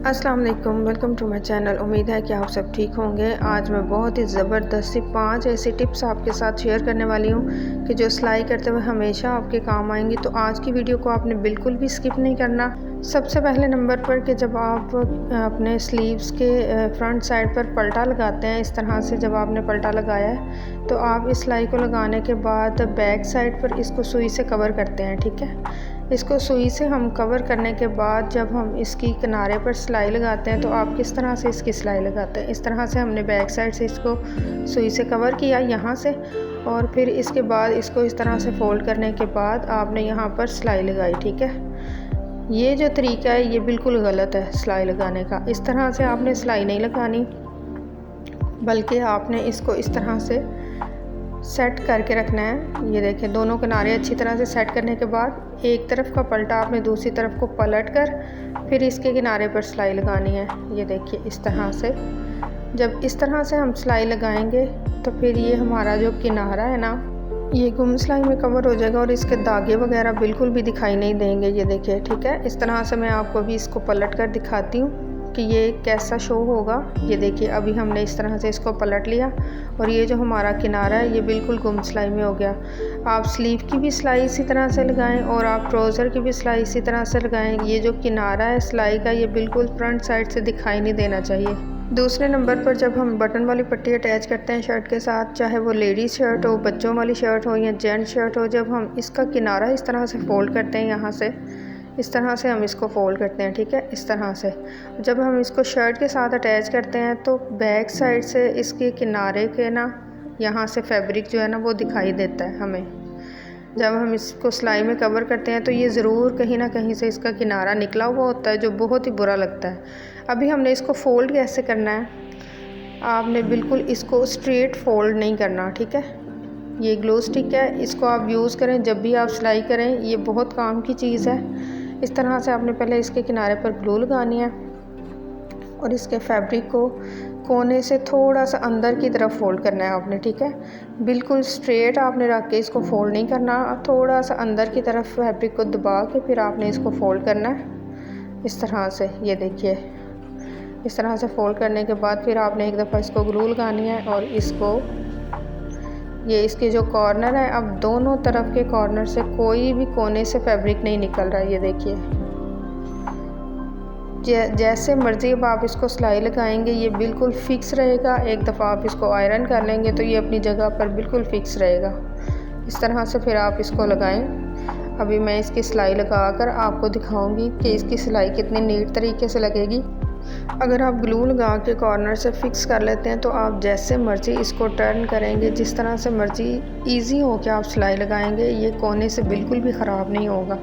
अस्सलाम वालेकुम, welcome to my channel. उम्मीद है कि आप सब ठीक होंगे। आज मैं बहुत ही ज़बरदस्त सी 5 ऐसी टिप्स आपके साथ शेयर करने वाली हूँ कि जो सिलाई करते हुए हमेशा आपके काम आएंगी। तो आज की वीडियो को आपने बिल्कुल भी स्किप नहीं करना। सबसे पहले नंबर पर कि जब आप अपने स्लीव्स के फ्रंट साइड पर पलटा लगाते हैं, इस तरह से जब आपने पलटा लगाया है तो आप इस सिलाई को लगाने के बाद बैक साइड पर इसको सुई से कवर करते हैं। ठीक है, इसको सुई से हम कवर करने के बाद जब हम इसकी किनारे पर सिलाई लगाते हैं तो आप किस तरह से इसकी सिलाई लगाते हैं। इस तरह से हमने बैक साइड से इसको सुई से कवर किया यहाँ से, और फिर इसके बाद इसको इस तरह से फोल्ड करने के बाद आपने यहाँ पर सिलाई लगाई। ठीक है, ये जो तरीका है ये बिल्कुल गलत है सिलाई लगाने का। इस तरह से आपने सिलाई नहीं लगानी, बल्कि आपने इसको इस तरह से सेट करके रखना है। ये देखें, दोनों किनारे अच्छी तरह से सेट करने के बाद एक तरफ का पलटा आपने दूसरी तरफ को पलट कर फिर इसके किनारे पर सिलाई लगानी है। ये देखिए, इस तरह से जब इस तरह से हम सिलाई लगाएंगे तो फिर ये हमारा जो किनारा है ना, ये गुम सिलाई में कवर हो जाएगा और इसके दागे वगैरह बिल्कुल भी दिखाई नहीं देंगे। ये देखिए, ठीक है, इस तरह से मैं आपको भी इसको पलट कर दिखाती हूँ कि ये कैसा शो होगा। ये देखिए, अभी हमने इस तरह से इसको पलट लिया और ये जो हमारा किनारा है ये बिल्कुल गुम सिलाई में हो गया। आप स्लीव की भी सिलाई इसी तरह से लगाएं और आप ट्राउज़र की भी सिलाई इसी तरह से लगाएं। ये जो किनारा है सिलाई का ये बिल्कुल फ्रंट साइड से दिखाई नहीं देना चाहिए। दूसरे नंबर पर जब हम बटन वाली पट्टी अटैच करते हैं शर्ट के साथ, चाहे वो लेडीज़ शर्ट हो, बच्चों वाली शर्ट हो या जेंट्स शर्ट हो, जब हम इसका किनारा इस तरह से फोल्ड करते हैं, यहाँ से इस तरह से हम इसको फोल्ड करते हैं। ठीक है, इस तरह से जब हम इसको शर्ट के साथ अटैच करते हैं तो बैक साइड से इसके किनारे के ना यहाँ से फैब्रिक जो है ना वो दिखाई देता है हमें। जब हम इसको सिलाई में कवर करते हैं तो ये ज़रूर कहीं ना कहीं से इसका किनारा निकला हुआ होता है, जो बहुत ही बुरा लगता है। अभी हमने इसको फ़ोल्ड कैसे करना है, आपने बिल्कुल इसको स्ट्रेट फ़ोल्ड नहीं करना। ठीक है, ये ग्लो स्टिक है, इसको आप यूज़ करें जब भी आप सिलाई करें, ये बहुत काम की चीज़ है। इस तरह से आपने पहले इसके किनारे पर ग्लू लगानी है और इसके फैब्रिक को कोने से थोड़ा सा अंदर की तरफ फोल्ड करना है आपने। ठीक है, बिल्कुल स्ट्रेट आपने रख के इसको फोल्ड नहीं करना, थोड़ा सा अंदर की तरफ फैब्रिक को दबा के फिर आपने इसको फोल्ड करना है इस तरह से। ये देखिए, इस तरह से फोल्ड करने के बाद फिर आपने एक दफ़ा इसको ग्लू लगानी है और इसको ये इसके जो कॉर्नर है, अब दोनों तरफ के कॉर्नर से कोई भी कोने से फैब्रिक नहीं निकल रहा है। ये देखिए, जैसे मर्ज़ी अब आप इसको सिलाई लगाएंगे ये बिल्कुल फ़िक्स रहेगा। एक दफ़ा आप इसको आयरन कर लेंगे तो ये अपनी जगह पर बिल्कुल फ़िक्स रहेगा। इस तरह से फिर आप इसको लगाएं। अभी मैं इसकी सिलाई लगाकर आपको दिखाऊंगी कि इसकी सिलाई कितनी नीट तरीके से लगेगी। अगर आप ग्लू लगा के कॉर्नर से फ़िक्स कर लेते हैं तो आप जैसे मर्ज़ी इसको टर्न करेंगे, जिस तरह से मर्ज़ी ईजी हो के आप सिलाई लगाएंगे, ये कोने से बिल्कुल भी ख़राब नहीं होगा।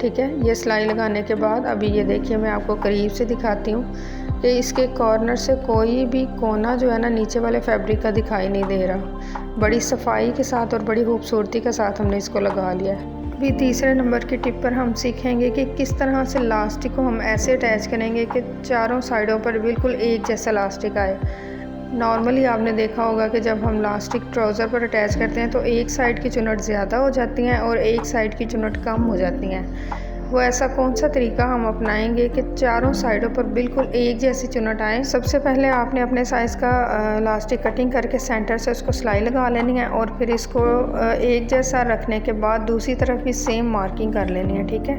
ठीक है, ये सिलाई लगाने के बाद अभी ये देखिए, मैं आपको करीब से दिखाती हूँ कि इसके कॉर्नर से कोई भी कोना जो है ना नीचे वाले फैब्रिक का दिखाई नहीं दे रहा। बड़ी सफाई के साथ और बड़ी खूबसूरती के साथ हमने इसको लगा लिया है। अभी तीसरे नंबर की टिप पर हम सीखेंगे कि किस तरह से लास्टिक को हम ऐसे अटैच करेंगे कि चारों साइडों पर बिल्कुल एक जैसा लास्टिक आए। नॉर्मली आपने देखा होगा कि जब हम लास्टिक ट्राउज़र पर अटैच करते हैं तो एक साइड की चुनट ज़्यादा हो जाती हैं और एक साइड की चुनट कम हो जाती हैं। वो ऐसा कौन सा तरीका हम अपनाएंगे कि चारों साइडों पर बिल्कुल एक जैसी चुनट आए। सबसे पहले आपने अपने साइज़ का लास्टिक कटिंग करके सेंटर से उसको सिलाई लगा लेनी है और फिर इसको एक जैसा रखने के बाद दूसरी तरफ भी सेम मार्किंग कर लेनी है। ठीक है,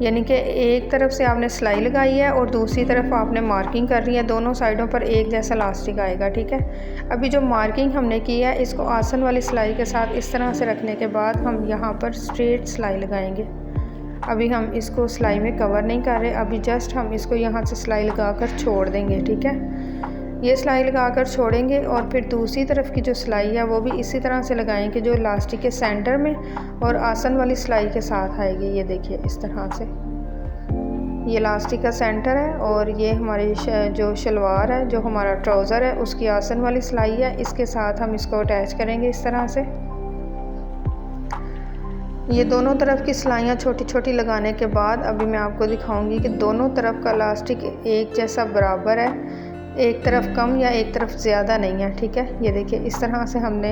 यानी कि एक तरफ से आपने सिलाई लगाई है और दूसरी तरफ आपने मार्किंग कर रही है, दोनों साइडों पर एक जैसा लास्टिक आएगा। ठीक है, अभी जो मार्किंग हमने की है इसको आसन वाली सिलाई के साथ इस तरह से रखने के बाद हम यहाँ पर स्ट्रेट सिलाई लगाएंगे। अभी हम इसको सिलाई में कवर नहीं कर रहे, अभी जस्ट हम इसको यहाँ से सिलाई लगाकर छोड़ देंगे। ठीक है, ये सिलाई लगाकर छोड़ेंगे और फिर दूसरी तरफ की जो सिलाई है वो भी इसी तरह से लगाएंगे जो इलास्टिक के सेंटर में और आसन वाली सिलाई के साथ आएगी। ये देखिए, इस तरह से ये इलास्टिक का सेंटर है और ये हमारी जो शलवार है, जो हमारा ट्राउज़र है, उसकी आसन वाली सिलाई है, इसके साथ हम इसको अटैच करेंगे इस तरह से। ये दोनों तरफ की सिलाइयाँ छोटी छोटी लगाने के बाद अभी मैं आपको दिखाऊंगी कि दोनों तरफ का इलास्टिक एक जैसा बराबर है, एक तरफ कम या एक तरफ ज़्यादा नहीं है। ठीक है, ये देखिए, इस तरह से हमने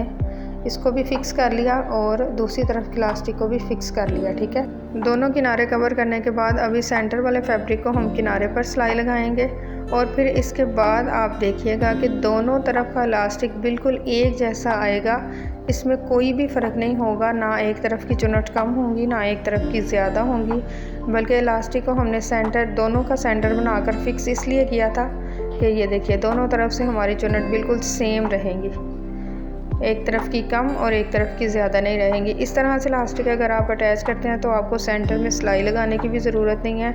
इसको भी फिक्स कर लिया और दूसरी तरफ की इलास्टिक को भी फिक्स कर लिया। ठीक है, दोनों किनारे कवर करने के बाद अभी सेंटर वाले फैब्रिक को हम किनारे पर सिलाई लगाएंगे और फिर इसके बाद आप देखिएगा कि दोनों तरफ का इलास्टिक बिल्कुल एक जैसा आएगा। इसमें कोई भी फ़र्क नहीं होगा, ना एक तरफ की चुनट कम होंगी ना एक तरफ की ज़्यादा होंगी, बल्कि इलास्टिक को हमने सेंटर, दोनों का सेंटर बनाकर फिक्स इसलिए किया था कि ये देखिए दोनों तरफ से हमारी चुनट बिल्कुल सेम रहेंगी, एक तरफ की कम और एक तरफ की ज़्यादा नहीं रहेंगी। इस तरह से इलास्टिक अगर आप अटैच करते हैं तो आपको सेंटर में सिलाई लगाने की भी ज़रूरत नहीं है,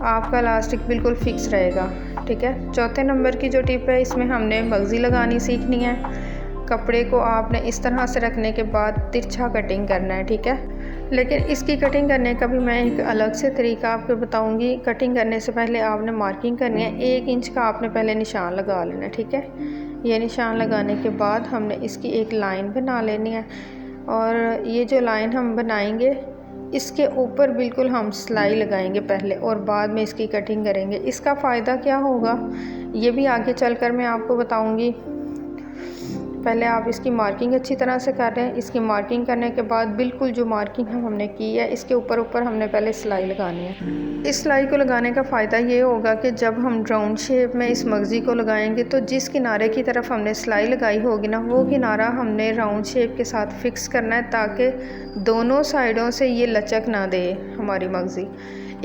आपका इलास्टिक बिल्कुल फिक्स रहेगा। ठीक है, चौथे नंबर की जो टिप है, इसमें हमने मगज़ी लगानी सीखनी है। कपड़े को आपने इस तरह से रखने के बाद तिरछा कटिंग करना है। ठीक है, लेकिन इसकी कटिंग करने का भी मैं एक अलग से तरीका आपको बताऊंगी। कटिंग करने से पहले आपने मार्किंग करनी है, 1 इंच का आपने पहले निशान लगा लेना है। ठीक है, ये निशान लगाने के बाद हमने इसकी एक लाइन बना लेनी है और ये जो लाइन हम बनाएंगे इसके ऊपर बिल्कुल हम सिलाई लगाएंगे पहले और बाद में इसकी कटिंग करेंगे। इसका फ़ायदा क्या होगा ये भी आगे चलकर मैं आपको बताऊंगी। पहले आप इसकी मार्किंग अच्छी तरह से कर रहे हैं। इसकी मार्किंग करने के बाद बिल्कुल जो मार्किंग हमने की है इसके ऊपर हमने पहले सिलाई लगानी है। इस सिलाई को लगाने का फ़ायदा ये होगा कि जब हम राउंड शेप में इस मगज़ी को लगाएंगे तो जिस किनारे की तरफ हमने सिलाई लगाई होगी ना, वो किनारा हमने राउंड शेप के साथ फिक्स करना है ताकि दोनों साइडों से ये लचक ना दे हमारी मगज़ी।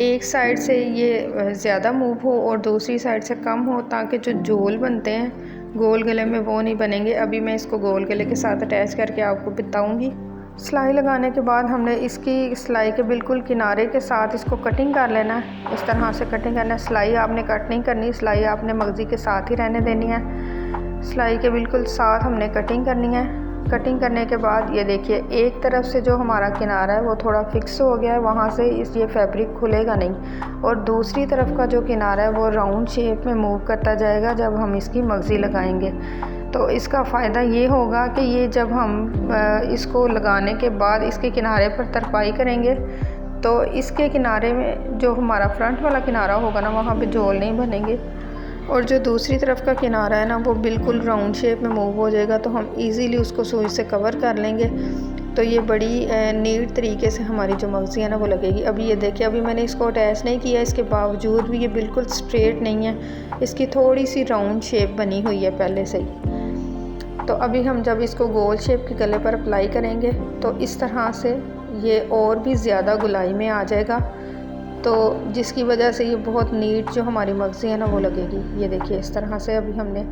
एक साइड से ये ज़्यादा मूव हो और दूसरी साइड से कम हो, ताकि जो जोल बनते हैं गोल गले में वो नहीं बनेंगे। अभी मैं इसको गोल गले के साथ अटैच करके आपको बताऊंगी। सिलाई लगाने के बाद हमने इसकी सिलाई के बिल्कुल किनारे के साथ इसको कटिंग कर लेना है। इस तरह से कटिंग करना है। सिलाई आपने कट नहीं करनी, सिलाई आपने मगज़ी के साथ ही रहने देनी है। सिलाई के बिल्कुल साथ हमने कटिंग करनी है। कटिंग करने के बाद ये देखिए एक तरफ से जो हमारा किनारा है वो थोड़ा फिक्स हो गया है, वहाँ से ये फैब्रिक खुलेगा नहीं, और दूसरी तरफ का जो किनारा है वो राउंड शेप में मूव करता जाएगा जब हम इसकी मगज़ी लगाएंगे। तो इसका फ़ायदा ये होगा कि ये जब हम इसको लगाने के बाद इसके किनारे पर तरपाई करेंगे तो इसके किनारे में जो हमारा फ्रंट वाला किनारा होगा ना, वहाँ पे जोल नहीं बनेंगे और जो दूसरी तरफ का किनारा है ना वो बिल्कुल राउंड शेप में मूव हो जाएगा। तो हम इजीली उसको सुई से कवर कर लेंगे। तो ये बड़ी नीट तरीके से हमारी जो मगज़ी है ना वो लगेगी। अभी ये देखिए, अभी मैंने इसको अटैच नहीं किया, इसके बावजूद भी ये बिल्कुल स्ट्रेट नहीं है, इसकी थोड़ी सी राउंड शेप बनी हुई है पहले से ही। तो अभी हम जब इसको गोल शेप के गले पर अप्लाई करेंगे तो इस तरह से ये और भी ज़्यादा गुलाई में आ जाएगा, तो जिसकी वजह से ये बहुत नीट जो हमारी मगज़ी है ना वो लगेगी। ये देखिए इस तरह से अभी हमने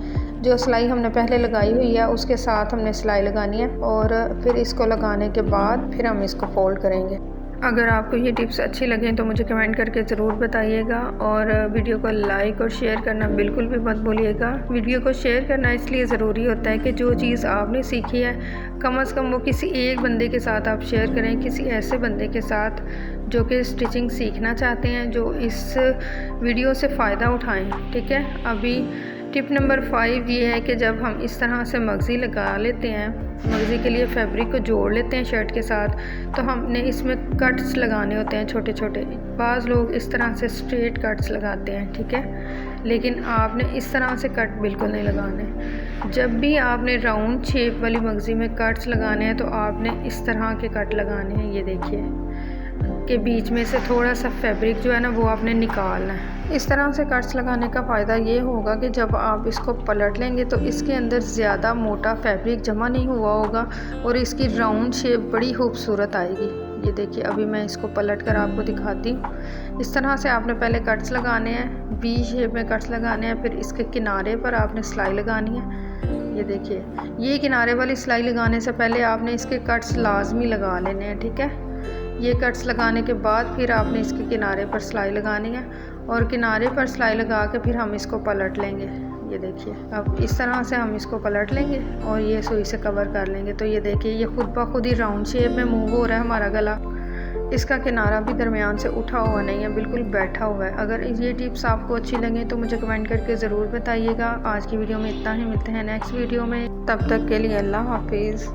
जो सिलाई हमने पहले लगाई हुई है उसके साथ हमने सिलाई लगानी है और फिर इसको लगाने के बाद फिर हम इसको फोल्ड करेंगे। अगर आपको ये टिप्स अच्छी लगें तो मुझे कमेंट करके ज़रूर बताइएगा और वीडियो को लाइक और शेयर करना बिल्कुल भी मत भूलिएगा। वीडियो को शेयर करना इसलिए ज़रूरी होता है कि जो चीज़ आपने सीखी है कम से कम वो किसी एक बंदे के साथ आप शेयर करें, किसी ऐसे बंदे के साथ जो कि स्टिचिंग सीखना चाहते हैं, जो इस वीडियो से फ़ायदा उठाएँ। ठीक है, अभी टिप नंबर 5 ये है कि जब हम इस तरह से मगज़ी लगा लेते हैं, मगज़ी के लिए फैब्रिक को जोड़ लेते हैं शर्ट के साथ, तो हमने इसमें कट्स लगाने होते हैं छोटे छोटे। बाज़ लोग इस तरह से स्ट्रेट कट्स लगाते हैं, ठीक है, लेकिन आपने इस तरह से कट बिल्कुल नहीं लगाने। जब भी आपने राउंड शेप वाली मगज़ी में कट्स लगाने हैं तो आपने इस तरह के कट लगाने हैं। ये देखिए के बीच में से थोड़ा सा फैब्रिक जो है ना वो आपने निकालना है। इस तरह से कट्स लगाने का फ़ायदा ये होगा कि जब आप इसको पलट लेंगे तो इसके अंदर ज़्यादा मोटा फैब्रिक जमा नहीं हुआ होगा और इसकी राउंड शेप बड़ी खूबसूरत आएगी। ये देखिए अभी मैं इसको पलट कर आपको दिखाती हूँ। इस तरह से आपने पहले कट्स लगाने हैं, वी शेप में कट्स लगाने हैं, फिर इसके किनारे पर आपने सिलाई लगानी है। ये देखिए, ये किनारे वाली सिलाई लगाने से पहले आपने इसके कट्स लाजमी लगा लेने हैं। ठीक है, ये कट्स लगाने के बाद फिर आपने इसके किनारे पर सिलाई लगानी है और किनारे पर सिलाई लगा के फिर हम इसको पलट लेंगे। ये देखिए अब इस तरह से हम इसको पलट लेंगे और ये सुई से कवर कर लेंगे। तो ये देखिए ये खुद ब खुद ही राउंड शेप में मूव हो रहा है हमारा गला। इसका किनारा भी दरमियान से उठा हुआ नहीं है, बिल्कुल बैठा हुआ है। अगर ये टिप्स आपको अच्छी लगें तो मुझे कमेंट करके ज़रूर बताइएगा। आज की वीडियो में इतना ही, मिलते हैं नेक्स्ट वीडियो में, तब तक के लिए अल्लाह हाफिज़।